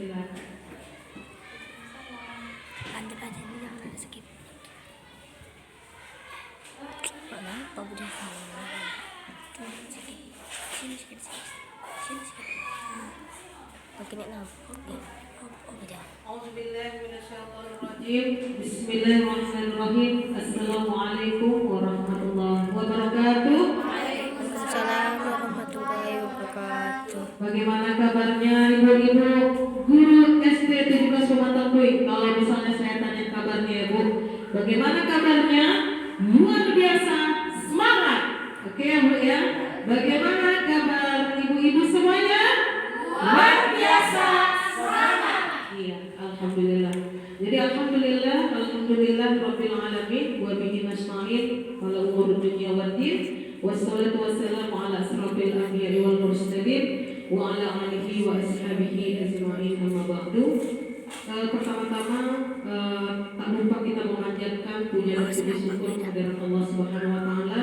silakan. Lanjut aja ini, jangan ada skip. Mana apa udah sini sikit. Begini nah. Udah. Bismillahirrahmanirrahim. Assalamualaikum warahmatullahi wabarakatuh. Waalaikumsalam warahmatullahi wabarakatuh. Bagaimana kabarnya ibu-ibu guru SD 17 Pematang Puing? Kalau misalnya saya tanya kabarnya ibu, bagaimana kabarnya? Luar biasa, semangat. Oke ya bu ya. Bagaimana kabar ibu-ibu semuanya? Luar biasa, semangat. Iya, alhamdulillah. Jadi alhamdulillah rabbil alamin wa bihi nasta'in ala umur dunya waddin. Wassalatu wassalamu ala asrofil anbiya'i wal mursalin wa ala alihi wa ashabihi ajma'in, amma ba'du. Pertama-tama tak lupa kita memanjatkan puja dan puji syukur kehadirat Allah Subhanahu wa taala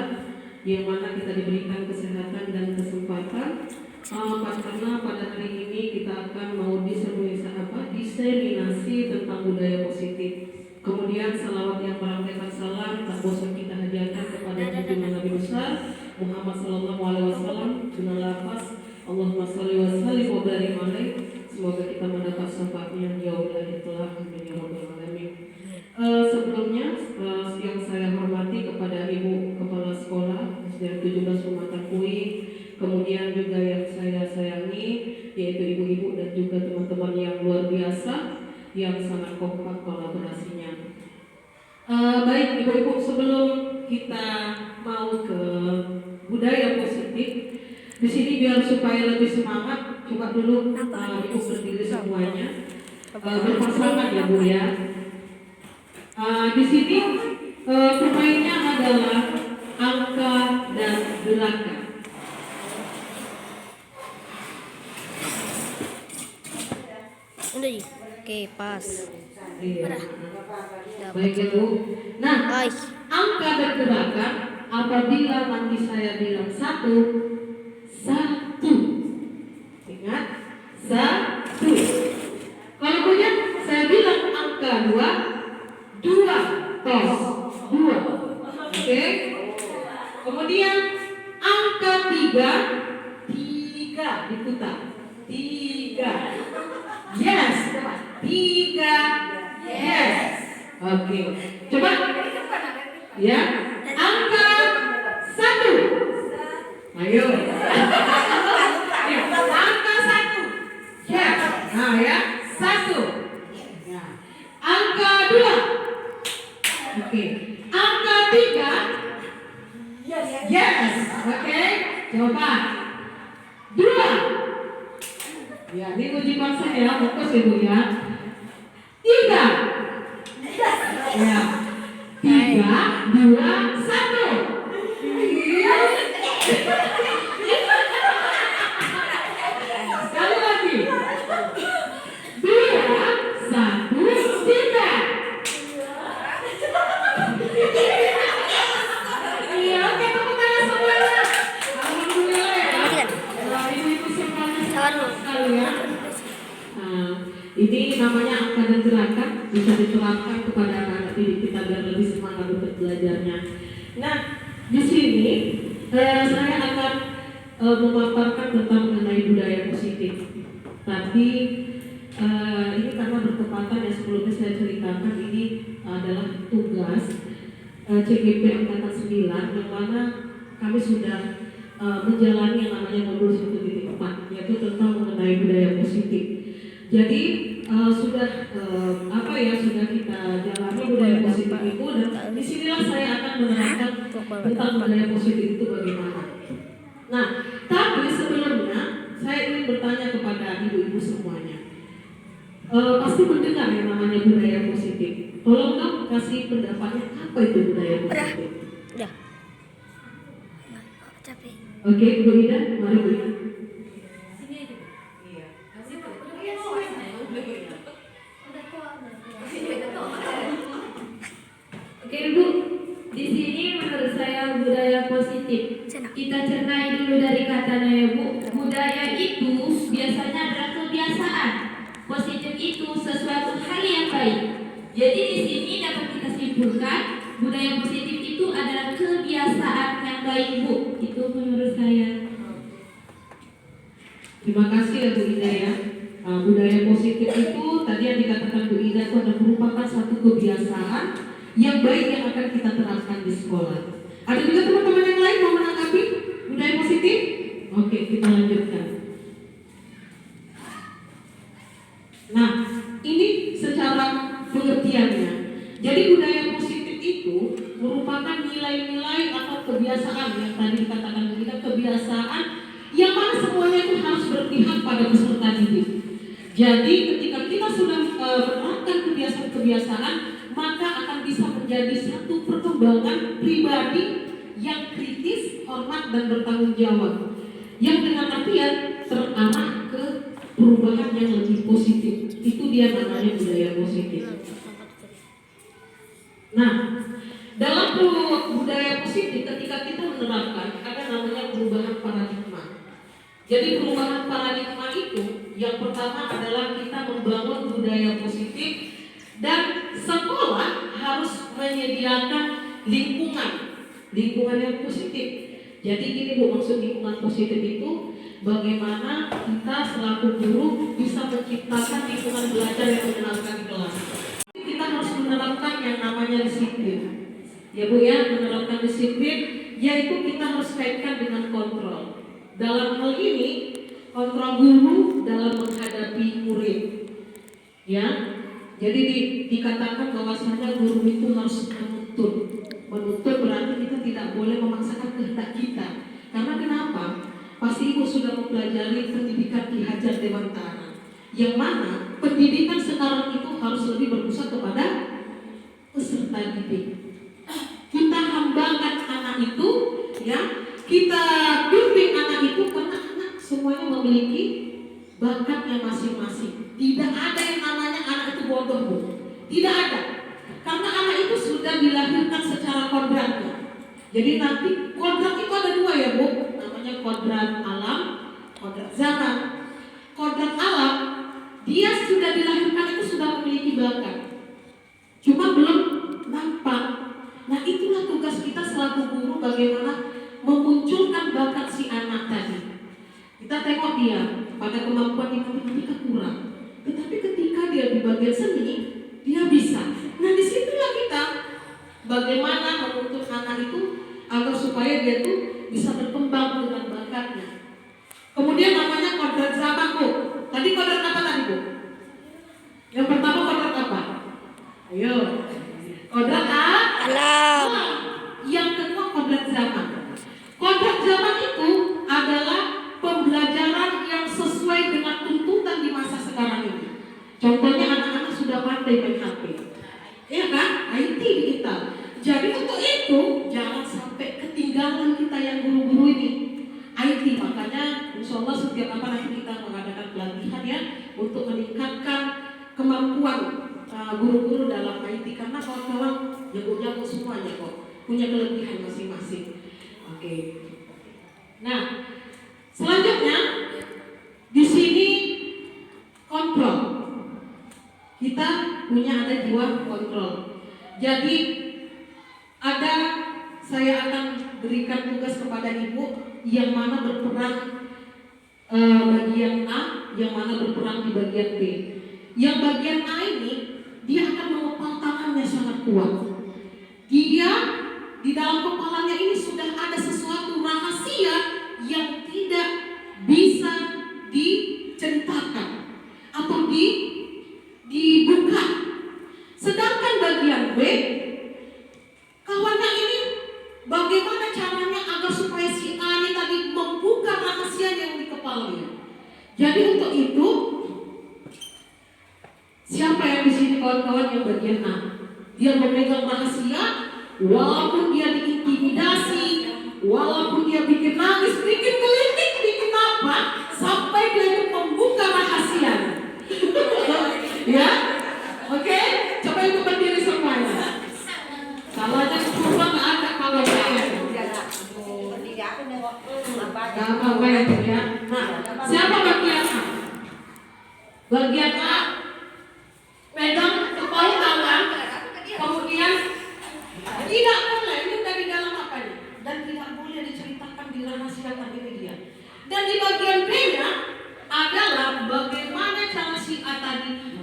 yang mana kita diberikan kesehatan dan kesempatan karena pada hari ini kita akan mau diseminasi tentang budaya positif. Kemudian salawat yang merangkaikan salam tak bosan kita hadiahkan kepada junjungan Nabi besar Muhammad sallallahu alaihi wasallam, junjungan lafaz Allahumma shalli wa sallim wa barik alaihi. Semoga kita mendapat syafaatnya yang jauh dari telah, amin ya rabbal alamin. Sebelumnya yang saya hormati kepada Ibu Kepala Sekolah SD 17 Pematang Puing, kemudian juga yang saya sayangi yaitu ibu-ibu dan juga teman-teman yang luar biasa yang sangat kompak kolaborasinya. Baik ibu-ibu, sebelum kita mau ke budaya positif, di sini biar supaya lebih semangat, coba dulu ibu berdiri semuanya, berpasangan ya bu ya. Di sini pemainnya adalah angka dan gerakan. Udah ya? Oke, pas. Iya. Baik ibu. Nah, angka dan gerakan apabila nanti saya bilang satu. Ingat, satu. Kalau punya saya bilang angka dua tos dua. Oke. Kemudian angka tiga diputar. Tiga. Yes. Tiga. Yes. Oke. Coba. Ya. Angka satu. Ayo. Angka satu. Ya. Nah ya. Satu. Ya. Angka dua. Oke. Angka tiga. Yes. Oke. Coba. Dua. Ya, ini uji paksa ya, fokus ibu ya. Tiga. Ya. Tiga, dua, satu. Sekali lagi. Dua, satu, tiga. Iya, oke, tepuk tangan semuanya. Alhamdulillah ya. Ibu-ibu semuanya sekali ya. Nah, ini namanya angka dan gerakan, bisa diterapkan kepada anak-anak didik kita agar lebih semangat untuk belajarnya. Nah, di sini saya akan memaparkan tentang mengenai budaya positif. Tapi ini karena bertepatan yang sebelumnya saya ceritakan, ini adalah tugas CGP Angkatan 9 yang mana kami sudah menjalani yang namanya modul 1.4, yaitu tentang mengenai budaya positif. Jadi sudah kita jalani budaya positif itu, dan disinilah saya akan menerangkan tentang budaya positif itu bagaimana. Nah, tapi sebelumnya saya ingin bertanya kepada ibu-ibu semuanya. Pasti mendengar yang namanya budaya positif. Tolong dong kasih pendapatnya, apa itu budaya positif? Udah. Capek. Oke, Bu Ida, mari Bu Ida. Oke Bu, di sini menurut saya budaya positif. Kita cernai dulu dari katanya ya Bu. Budaya itu biasanya adalah kebiasaan. Positif Jadi di sini dapat kita simpulkan budaya positif itu adalah kebiasaan yang baik, Bu. Itu menurut saya. Terima kasih ya Bu Ida ya. Budaya positif itu tadi yang dikatakan Bu Ida itu adalah merupakan satu kebiasaan yang baik yang akan kita terapkan di sekolah. Ada juga teman-teman yang lain mau menanggapi budaya positif? Oke, kita lanjutkan. Nah, ini secara pengertiannya. Jadi budaya positif itu merupakan nilai-nilai atau kebiasaan yang tadi dikatakan kita kebiasaan yang mana semuanya itu harus berpihak pada peserta didik. Jadi ketika kita sudah menerapkan kebiasaan-kebiasaan, maka akan bisa menjadi satu perkembangan pribadi yang kritis, hormat dan bertanggung jawab. Yang dengan artian terarah ke perubahan yang lebih positif. Itu dia namanya budaya positif. Nah, dalam budaya positif ketika kita menerapkan ada namanya perubahan paradigma. Jadi perubahan paradigma itu yang pertama adalah kita membangun budaya positif dan sekolah harus menyediakan lingkungan yang positif. Jadi gini Bu, maksud lingkungan positif itu bagaimana kita selaku guru bisa menciptakan lingkungan belajar yang menyenangkan di kelas. Kita harus menerapkan yang namanya disiplin. Ya Bu ya, menerapkan disiplin yaitu kita harus kaitkan dengan kontrol. Dalam hal ini kontrol guru dalam menghadapi murid. Ya. Jadi dikatakan bahwasanya guru itu harus menuntut. Menuntut berarti kita tidak boleh memaksakan kehendak kita. Karena kenapa? Pasti Ibu sudah mempelajari pendidikan Ki Hajar Dewantara, yang mana pendidikan sekarang itu harus lebih berpusat kepada peserta didik. Kita hambakan anak itu, ya, kita bimbing anak itu karena anak semuanya memiliki bakatnya masing-masing. Tidak ada yang namanya anak itu bodoh, Bu. Tidak ada. Karena anak itu sudah dilahirkan secara kodratnya. Jadi nanti kodrat itu ada dua ya Bu, namanya kodrat alam, kodrat zaman. Kodrat alam, dia sudah dilahirkan itu sudah memiliki bakat, cuma belum nampak. Nah itulah tugas kita selaku guru, bagaimana memunculkan bakat si anak tadi. Kita tengok dia pada kemampuan di matematika kurang, tetapi ketika dia di bagian seni dia bisa. Nah disitulah kita bagaimana menuntut anak itu agar supaya dia tuh bisa berkembang dengan bakatnya. Kemudian namanya kodrat zaman Bu. Tadi kodrat apa tadi Bu? Yang pertama kodrat apa? Ayo. Kodrat Alam. Yang kedua kodrat zaman. Kodrat zaman itu adalah pembelajaran yang sesuai dengan tuntutan di masa sekarang ini. Contohnya anak-anak sudah pandai main HP, ya kan? IT digital. Jadi untuk itu jangan sampai ketinggalan kita yang guru-guru ini IT. Makanya insya Allah setiap apa nanti kita mengadakan pelatihan ya untuk meningkatkan kemampuan guru-guru dalam IT, karena kawan-kawan jago-jago semuanya kok, punya kelebihan masing-masing. Oke. Nah, selanjutnya di sini kontrol. Kita punya ada jiwa kontrol. Jadi saya akan berikan tugas kepada Ibu yang mana berperan bagian A, yang mana berperan di bagian B. Yang bagian A ini dia akan mengepal tangannya sangat kuat. Dia di dalam kepalanya ini sudah ada sesuatu rahasia yang tidak bisa diceritakan atau dibuka. Sedangkan bagian B, kawannya ini bagaimana caranya agar supaya si A ini tadi membuka rahasia yang di kepalanya. Jadi untuk itu siapa yang di sini kawan-kawan yang bagian A? Dia memegang rahasia, walaupun dia diintimidasi, walaupun dia bikin nangis, bikin gelitik, bikin apa, sampai dia itu membuka rahasia. Ya, oke? Coba Ibu berdiri semuanya. Salahnya cuma nggak ada kalau saya. Apa ya? Nah, siapa bagian A? Bagian A pegang kepala tangan,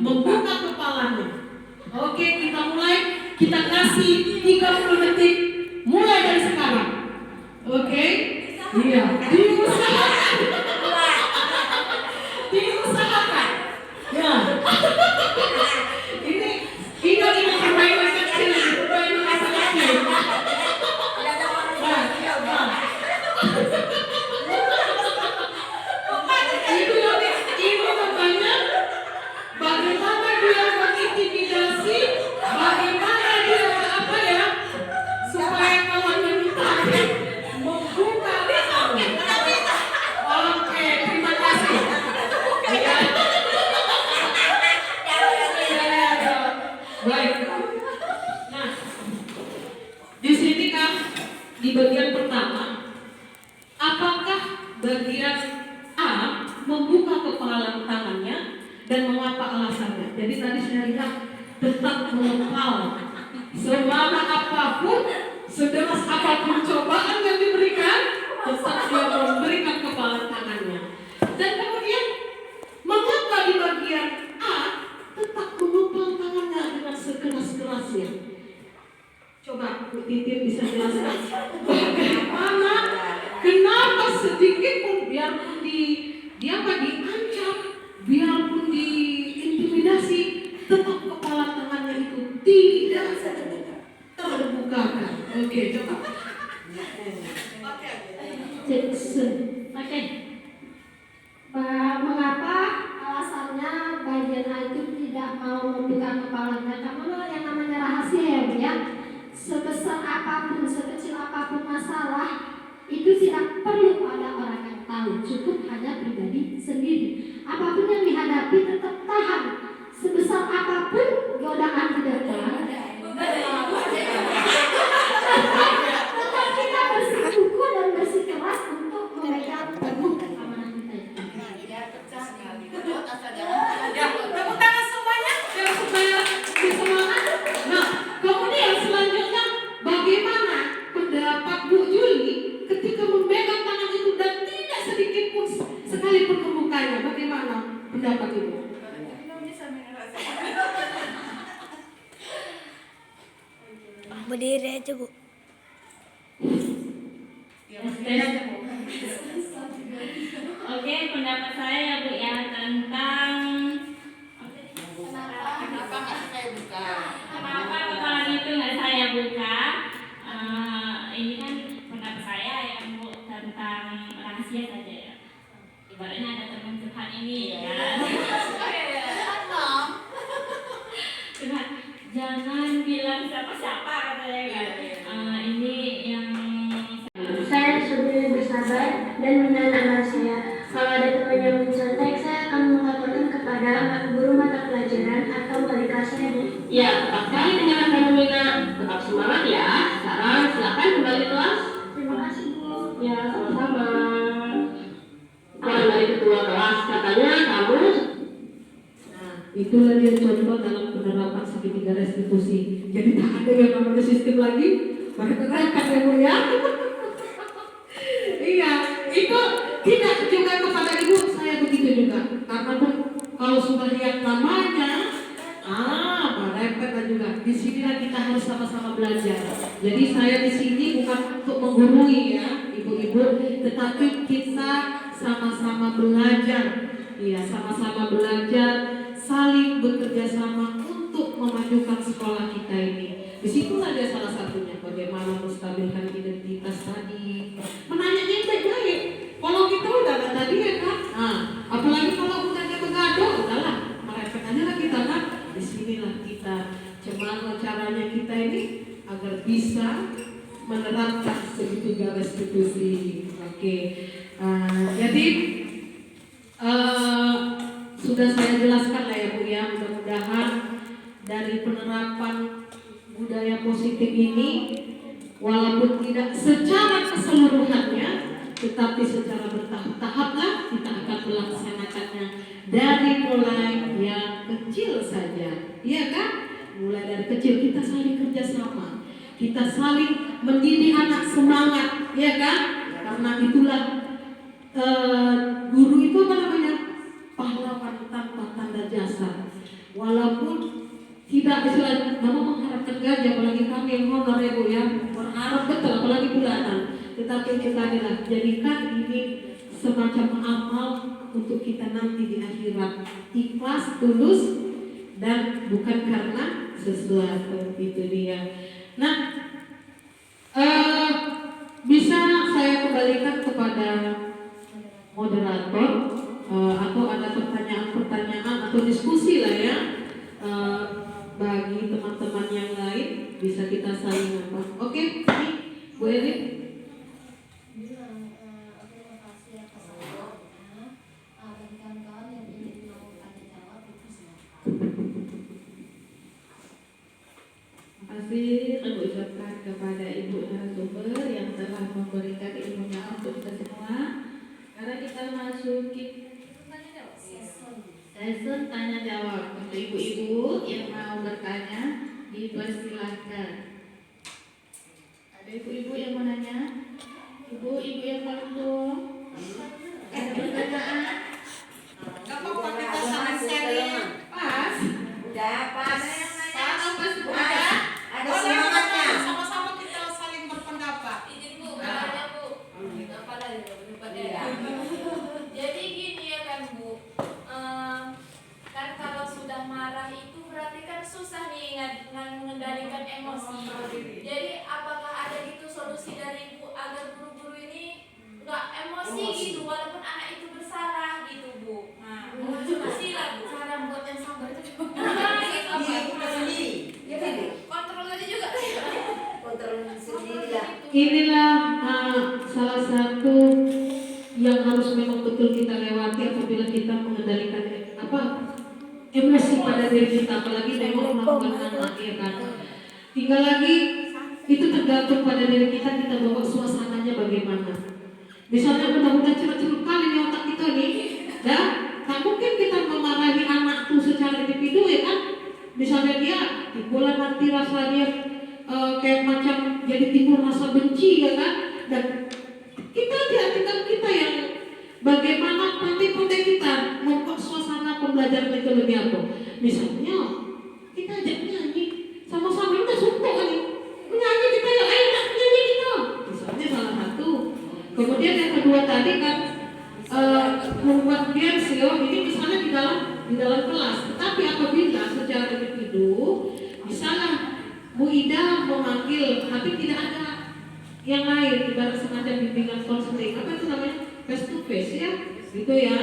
membuka kepalanya. Oke, kita mulai. Kita kasih 30 detik mulai dari sekarang. Oke? Iya. Diusahakan. Diusahakan. Ya. Ini permainan kecil, permainan masa kecil. Ini namanya bagaimana dia mengintimidasi, bagaimana dia supaya kawan meminta membuka kepala. Oke, terima kasih. Ya. Baik. Nah, di sini kan di bagian pertama, apakah bagian A membuka kepala tangannya dan mengapa alasannya? Jadi tadi saya lihat tetap mengepal semangat apapun, sederas apapun cobaan yang diberikan, tetap dia memberikan kepala tangannya. Dan kemudian mengapa di bagian A tetap mengepal tangannya dengan sekeras-kerasnya? Coba Bu Titin bisa jelaskan bagaimana, kenapa sedikit pun biarpun diancam, biarpun diintimidasi, tetap kepala tangannya itu tidak terbukakan. Oke, coba. Jackson. Oke. Mengapa alasannya bagian A itu tidak mau membuka kepalanya? Karena yang namanya rahasia ya, Bu, ya. Sebesar apapun, sekecil apapun masalah, itu tidak perlu ada orang yang tahu, cukup hanya pribadi sendiri. Apapun yang dihadapi tetap tahan. Sebesar apapun godaan di depan, tetap kita bersikukuh dan bersikeras untuk memegang teguh amanah kita itu. Ya, tepuk tangan semuanya biar supaya bersemangat. Nah, kemudian selanjutnya bagaimana pendapat Bu Juli ketika memegang tangan itu dan tidak sedikit pun sekalipun membukanya? Bagaimana pendapat Ibu? Berdiri aja, Bu. Oke, pendapat saya ya Bu ya tentang kenapa kepalanya itu nggak saya buka. Ini kan pendapat saya ya Bu tentang rahasia saja ya. Ibaratnya ada teman Tuhan ini ya. Tuhan, jangan bilang siapa-siapa katanya kan. Ini yang Saya sudah bersabar dan menahan amarah saya. Kalau ada teman yang mencontek, saya akan melaporkan kepada guru mata pelajaran atau wali kelas saya, Bu. Ya, tepat sekali dengan fenomena. Tetap semangat ya. Sekarang silakan kembali kelas. Terima kasih, Bu. Ya, sama-sama. Mulai dari ketua kelas katanya kamu. Nah, itulah dia contoh dalam penerapan segitiga restitusi. Jadi tak ada yang namanya sistem lagi, mereka ya Bu ya. Iya, itu tidak juga kepada Ibu, saya begitu juga. Karena pun kalau sudah lihat namanya, merepet juga. Di sinilah kita harus sama-sama belajar. Jadi saya di sini bukan untuk menggurui ya, ibu-ibu, tetapi kita sama-sama belajar. Iya, sama-sama belajar, saling bekerja sama untuk memajukan sekolah kita ini. Disitulah dia salah satunya, bagaimana menstabilkan identitas tadi. Menanya yang baik-baik. Kalau kita udah ada tadi ya kan, apalagi kalau udah dia begadang, udahlah, merepet aja lah kita kan. Disinilah kita gimana caranya kita ini agar bisa menerapkan segitiga restitusi. Oke. Jadi sudah saya jelaskan lah ya Bu ya, mudah-mudahan dari penerapan budaya positif ini walaupun tidak secara keseluruhannya tetapi secara bertahap-tahap lah kita akan melaksanakannya dari mulai yang kecil saja, iya kan? Mulai dari kecil kita saling kerjasama, kita saling mendidik anak semangat, ya kan? Karena itulah guru itu apa namanya? Pahlawan tanpa tanda jasa. walaupun tidak istilahnya mama mengharapkan gaji, apalagi kami yang honor ya Bu ya, berharap betul apalagi bulanan, tetapi kita adalah jadikan ini semacam amal untuk kita nanti di akhirat, ikhlas, tulus, dan bukan karena sesuatu. Itu dia. Nah, bisa saya kembalikan kepada moderator, atau ada pertanyaan-pertanyaan atau diskusi lah ya, bagi teman-teman yang lain bisa kita saling apa. Oke, Bu Erin. Terima kasih atas waktunya. Bagi kawan-kawan yang ingin mau tanya jawab, silakan. Terima kasih kami ucapkan kepada Ibu narasumber yang telah memberikan ilmunya untuk kita semua. Karena kita masuki sesi tanya jawab untuk ibu-ibu yang mau bertanya, dipersilahkan. Ada ibu-ibu yang mau nanya? Ibu-ibu yang paling tua, ada pertanyaan? Gak apa-apa kita saling sharing. Pas. Udah pas. Ada Boleh, semangatnya. sama-sama kita saling berpendapat. Izin Bu, bertanya Bu. Apa lagi Jadi gini ya kan Bu, kan kalau sudah marah itu berarti kan susah nih mengendalikan emosi. Jadi apakah ada gitu solusi dari Bu agar guru-guru ini nggak emosi gitu walaupun anak itu bersalah gitu Bu? Nah, solusi lah Bu. Cara buat yang sabar itu juga. Iya, kita sendiri. Kontrol aja juga. Kontrol sendiri ya. Inilah salah satu yang harus memang betul kita lewati apabila kita mengendalikan emosi pada diri kita, apalagi memang melakukan anak ya kan. Tinggal lagi itu tergantung pada diri kita bawa suasananya bagaimana. Misalnya mudah-mudahan cerut-cerut kali di otak kita nih, ya, tak mungkin kita memarahi anak tuh secara individu ya kan. Misalnya dia timbul nanti rasa dia kayak macam jadi timbul rasa benci ya kan, dan kita yang bagaimana pandai-pandai kita membuat suasana pembelajaran itu lebih apa. Misalnya kita ajak nyanyi sama-sama, kita suka nih menyanyi, kita ya ayo nak nyanyi kita, misalnya salah satu. Kemudian yang kedua tadi kan membuat games ya, ini misalnya di dalam kelas. Tetapi apabila secara individu, misalnya Bu Ida memanggil, tapi tidak ada yang lain, ibarat semacam bimbingan konseling, apa itu namanya, face to face ya, gitu ya,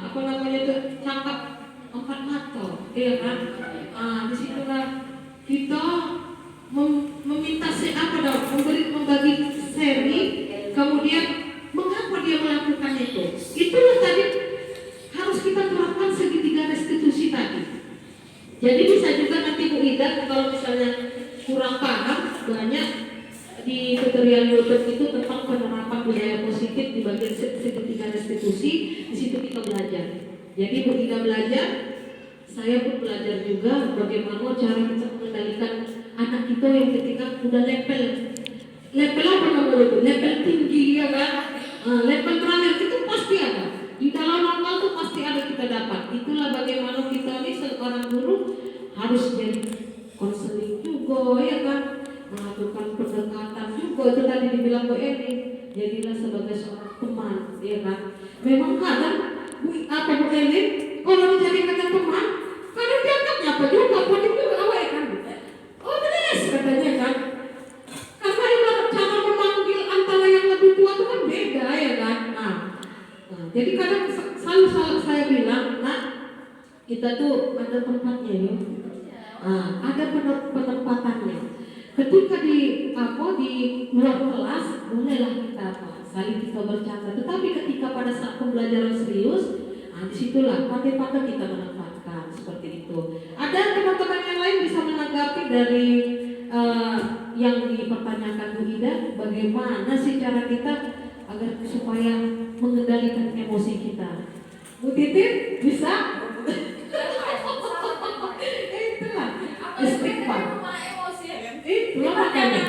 apa namanya itu, cakap empat mata, ya kan, disitulah kita meminta membagi seri, kemudian mengapa dia melakukan itu. Itulah tadi harus kita terapkan segitiga restitusi tadi. Jadi bisa juga nanti Bu Ida kalau misalnya kurang paham, banyak di tutorial YouTube itu tentang penerapan budaya positif di bagian segitiga restitusi. Di situ kita belajar. Jadi Bu Ida belajar, saya pun belajar juga bagaimana cara kita mengendalikan anak kita yang ketika udah level apa namanya itu, level tinggi ya kan, level terakhir itu pasti ada. Di dalam normal itu pasti ada kita dapat. Itulah bagaimana kita ini seorang guru harus jadi konseling juga ya kan, melakukan pendekatan juga. Itu tadi dibilang Bu Eni, jadilah sebagai seorang teman ya kan. Memang kadang Bu Eni kalau dijadikan teman, kadang dianggapnya apa juga, pun juga awal ya kan. Oh beres katanya kan. Karena ibarat cara memanggil antara yang lebih tua itu kan beda ya kan. Nah, jadi kadang selalu saya bilang, nah kita tuh ada tempatnya ya, ada penempatannya. Ketika di luar kelas bolehlah kita saling kita bercanda, tetapi ketika pada saat pembelajaran serius, disitulah pandai-pandai kita menempatkan seperti itu. Ada teman-teman yang lain bisa menanggapi dari yang dipertanyakan Bu Ida, bagaimana sih cara kita agar supaya mengendalikan emosi kita. Bu Titin bisa? Itulah istighfar. Itulah makanya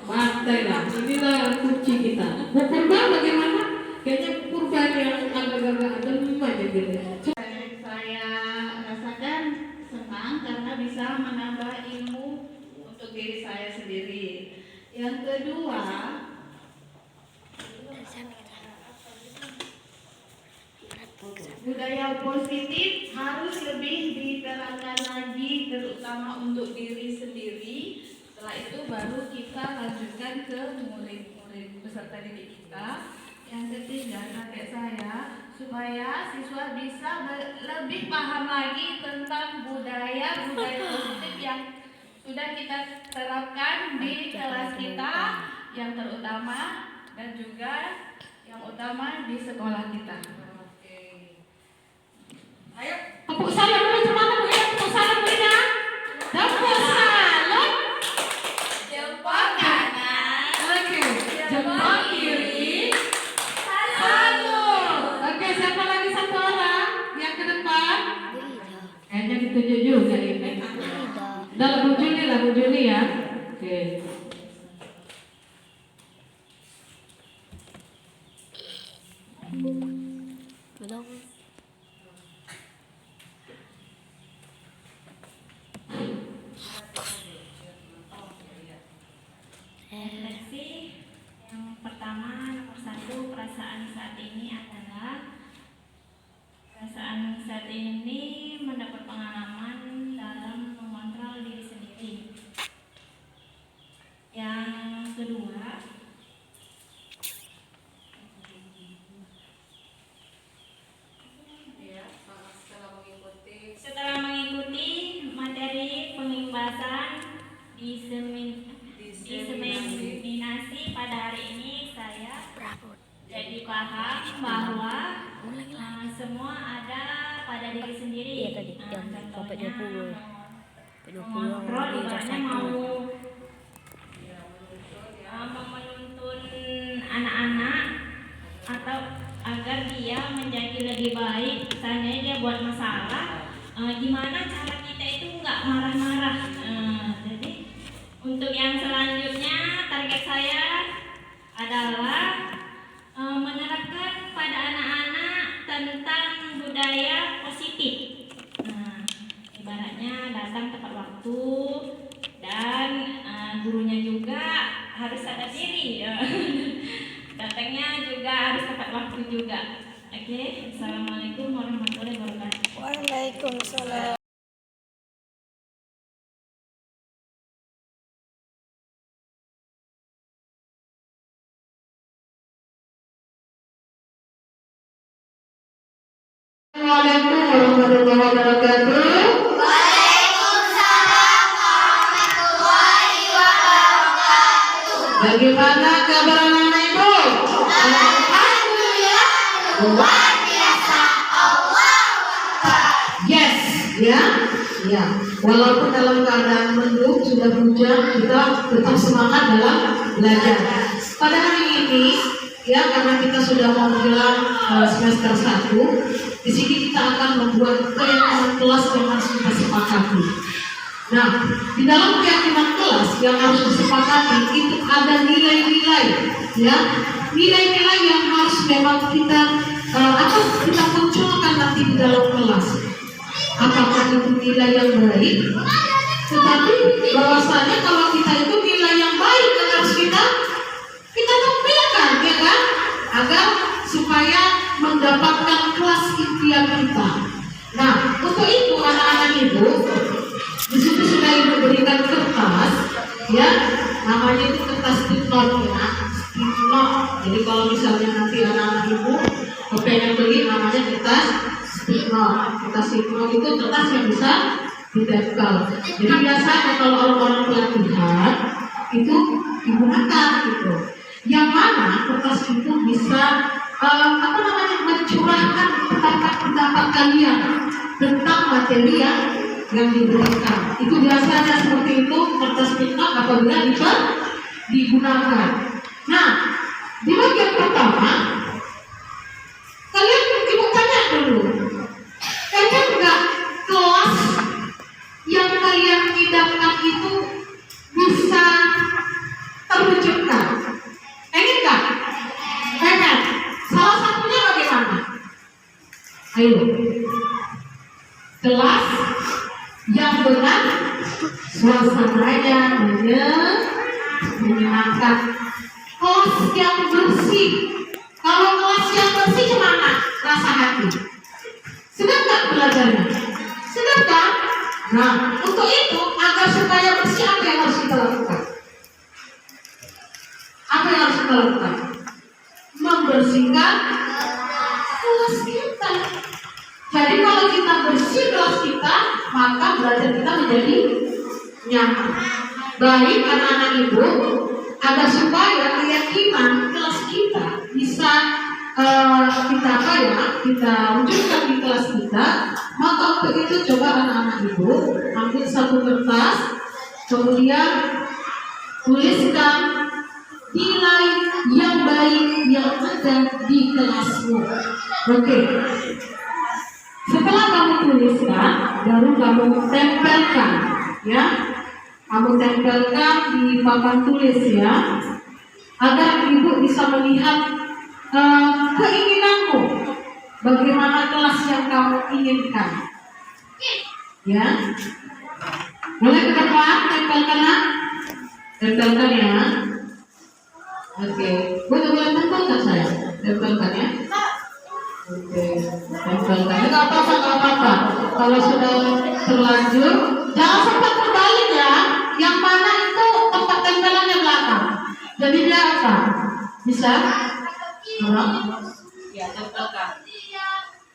pantai lah. Inilah kunci kita. Bu Purba bagaimana? Kayaknya Purba yang agak-agak adem aja gitu. Saya rasakan senang karena bisa menambah ilmu untuk diri saya sendiri. Yang kedua, budaya positif harus lebih diterapkan lagi, terutama untuk diri sendiri. Setelah itu baru kita lanjutkan ke murid-murid peserta didik kita. Yang ketiga, target saya supaya siswa bisa lebih paham lagi tentang budaya positif yang sudah kita terapkan di kelas kita, yang terutama dan juga yang utama di sekolah kita. Ayo, tepuk salam dulu semangat Bu ya, tepuk salam Bu ya. Tepuk salam. Jempol kanan. Oke, jempol kiri. Satu. Oke, siapa lagi satu orang yang ke depan? Kayaknya ditunjuk juga ini. Udah Bu Juli lah, Bu Juli ya. Oke. Belum. Refleksi yang pertama, nomor 1, perasaan saat ini adalah perasaan saat ini mendapat pengalaman dalam mengontrol diri sendiri. Yang kedua, setelah mengikuti materi pembahasan diseminasi pada hari ini, saya jadi paham bahwa semua ada pada diri sendiri. Iya tadi jam sampai 20. Sampai 20 Mengontrol jam ibaratnya 1. menuntun anak-anak atau agar dia menjadi lebih baik. Misalnya dia buat masalah, gimana cara kita itu nggak marah-marah. Jadi untuk yang selanjutnya, target saya adalah menerapkan pada anak-anak tentang budaya positif. Ibaratnya datang tepat waktu, dan gurunya juga harus sadar diri. Datangnya juga harus tepat waktu juga. Oke, Assalamualaikum warahmatullahi wabarakatuh. Waalaikumsalam. Assalamualaikum warahmatullahi wabarakatuh. Bagaimana kabar anak ibu? Alhamdulillah luar biasa. Yes, ya. Walaupun dalam keadaan mendung, sudah hujan, kita tetap semangat dalam belajar. Pada hari ini, ya, karena kita sudah mau menjelang semester 1, di sini kita akan membuat keyakinan kelas yang harus kita sepakati. Nah, di dalam keyakinan kelas yang harus disepakati itu ada nilai-nilai, ya, nilai-nilai yang harus memang kita kita munculkan nanti di dalam kelas. Apakah itu nilai yang baik? Tetapi bahwasanya kalau kita itu nilai yang baik yang harus kita tampilkan, ya kan? Agar supaya mendapatkan kelas impian kita. Nah, untuk itu anak-anak ibu, di situ sudah ibu berikan kertas, ya, namanya itu kertas tipnote, ya, tipnote. Jadi kalau misalnya nanti anak-anak ibu kepengen beli, namanya kertas tipnote. Kertas tipnote itu kertas yang bisa ditempel. Jadi biasanya kalau orang-orang pelatihan itu digunakan gitu. Yang mana kertas itu bisa mencurahkan pendapat kalian tentang materi yang diberikan. Itu biasanya seperti itu kertas tipnote apabila digunakan. Nah, di bagian pertama kalian ibu tanya dulu, kalian enggak kelas yang kalian idamkan itu bisa terwujudkan? Pengen enggak? Pengen. Salah satunya bagaimana? Ayo, kelas yang benar, suasananya menyenangkan. Kelas yang bersih. Kalau kelas yang bersih gimana rasa hati? Sedap nggak belajarnya? Sedap kan? Nah, untuk itu agar supaya bersih apa yang harus kita lakukan? Apa yang harus kita lakukan? Membersihkan kelas kita. Jadi kalau kita bersih kelas kita, maka belajar kita menjadi nyaman. Baik anak-anak ibu, agar supaya keyakinan kelas kita bisa kita wujudkan di kelas kita, maka untuk itu coba anak-anak ibu ambil satu kertas, kemudian tuliskan nilai yang baik yang ada di kelasmu. Oke. Setelah kamu tuliskan, baru kamu tempelkan, ya. Kamu tempelkan di papan tulis, ya, agar ibu bisa melihat keinginanmu, bagaimana kelas yang kamu inginkan, ya. Boleh ke depan, tempelkan, tempelkan, ya. Oke, boleh tempelkan saya, tempelkan, ya. Oke, tempelkan. Nggak apa-apa. Kalau sudah terlanjur, jangan sempat berbalik, ya. Yang mana itu tempat tempelannya belakang. Jadi biar apa? Bisa? Orang? Ya, tempelkan.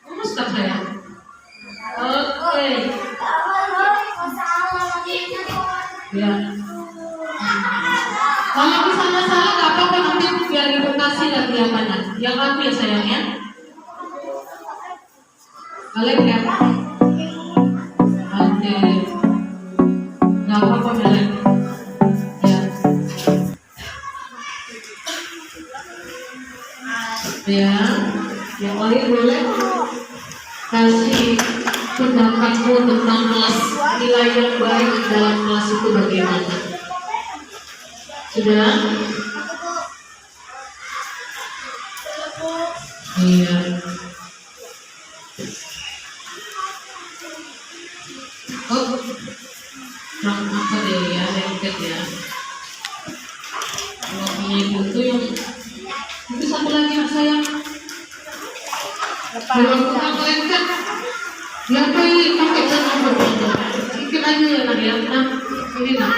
Rumuskan saya. Oke. Ya. Kalau misalnya salah, nggak apa-apa, nanti biar ibu kasih lagi yang mana. Yang aku ya sayangnya. Boleh ya? Oke. Nggak apa-apa, Melek. Ya. Ya. Yang boleh kasih pendapatmu tentang kelas, nilai yang baik dalam kelas itu bagaimana? Sudah? Iya. Oh, apa deh ya, lengket ya. Kalau punya ibu itu yang itu satu lagi yang sayang. Kalau kurang lengket, biar pakai cara berbeda. Sedikit aja ya nak ya. Nah, ini nak.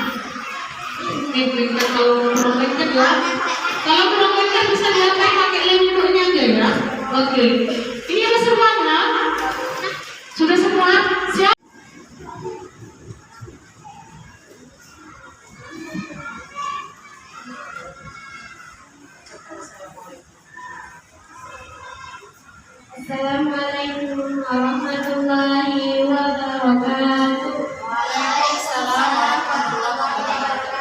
Ini kalau kurang lengket ya. Kalau kurang lengket bisa diapain pakai lem ini aja ya. Oke. Ini ada semuanya. Sudah semua? Siap? Assalamualaikum warahmatullahi wabarakatuh. Waalaikumsalam warahmatullahi wabarakatuh.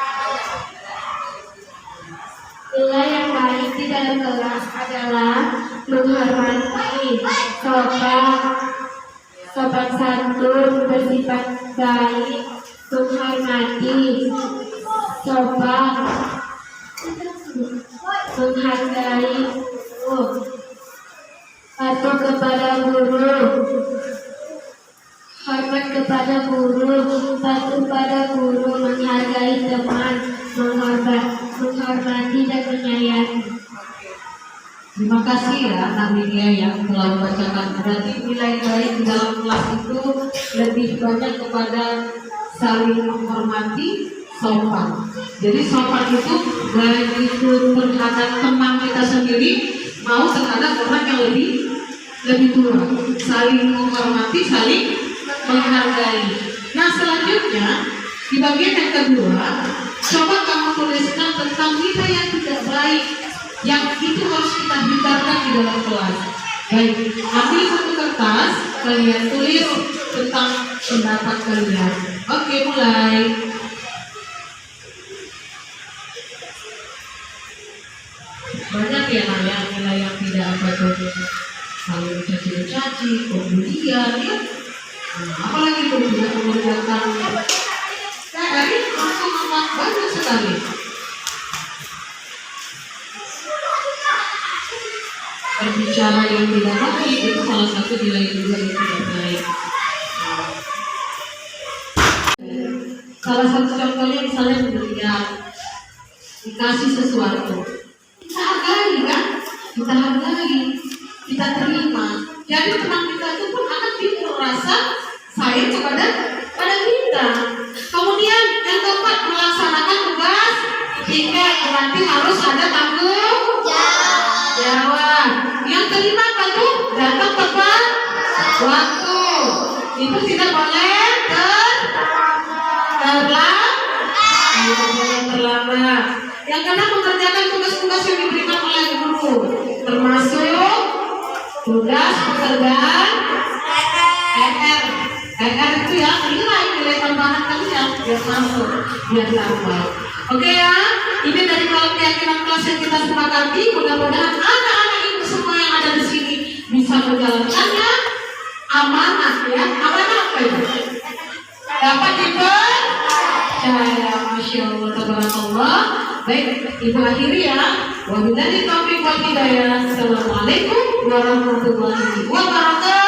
Nilai yang baik di dalam kelas adalah menghormati, sopan santun, bersifat baik, menghormati, sopan, menghargai, patuh kepada guru, hormat kepada guru, patuh pada guru, menghargai teman, menghormati dan menyayangi. Terima kasih ya Kak Media yang telah membacakan. Berarti nilai baik di dalam kelas itu lebih banyak kepada saling menghormati, sopan. Jadi sopan itu baik itu terhadap teman kita sendiri mau terhadap orang yang lebih tua. Saling menghormati, saling menghargai. Nah selanjutnya di bagian yang kedua, coba kamu tuliskan tentang nilai yang tidak baik yang itu harus kita hindarkan di dalam kelas. Baik, ambil satu kertas, kalian tulis tentang pendapat kalian. Oke, mulai. Banyak ya nilai yang tidak apa tuh, saling caci-caci, kemudian ya. Nah, apalagi itu tidak mengerjakan. Ini langsung amat banyak sekali. Berbicara yang tidak baik itu salah satu nilai juga yang tidak baik. Salah satu contohnya misalnya pemberian, dikasih sesuatu, kita hargai kan? Kita hargai, kita terima. Jadi teman kita itu pun akan timbul rasa sayang kepada kita. Kemudian yang keempat, melaksanakan tugas hingga berarti harus ada tanggung jawab. Yang kelima apa tuh? Datang tepat waktu. Itu tidak boleh terlambat. Yang keenam, mengerjakan tugas-tugas yang diberikan oleh guru, termasuk tugas pekerjaan PR itu ya, nilai tambahan kalian biar masuk, biar dapat. Oke ya, ini dari kalau keyakinan kelas yang kita sepakati. Mudah-mudahan anak-anak itu semua yang ada di sini bisa menjalankannya amanah ya. Amanah apa itu? Dapat dipercaya. Masya Allah, tabarakallah. Baik, ibu akhiri ya. Wabillahi taufiq wal hidayah. Assalamualaikum warahmatullahi wabarakatuh.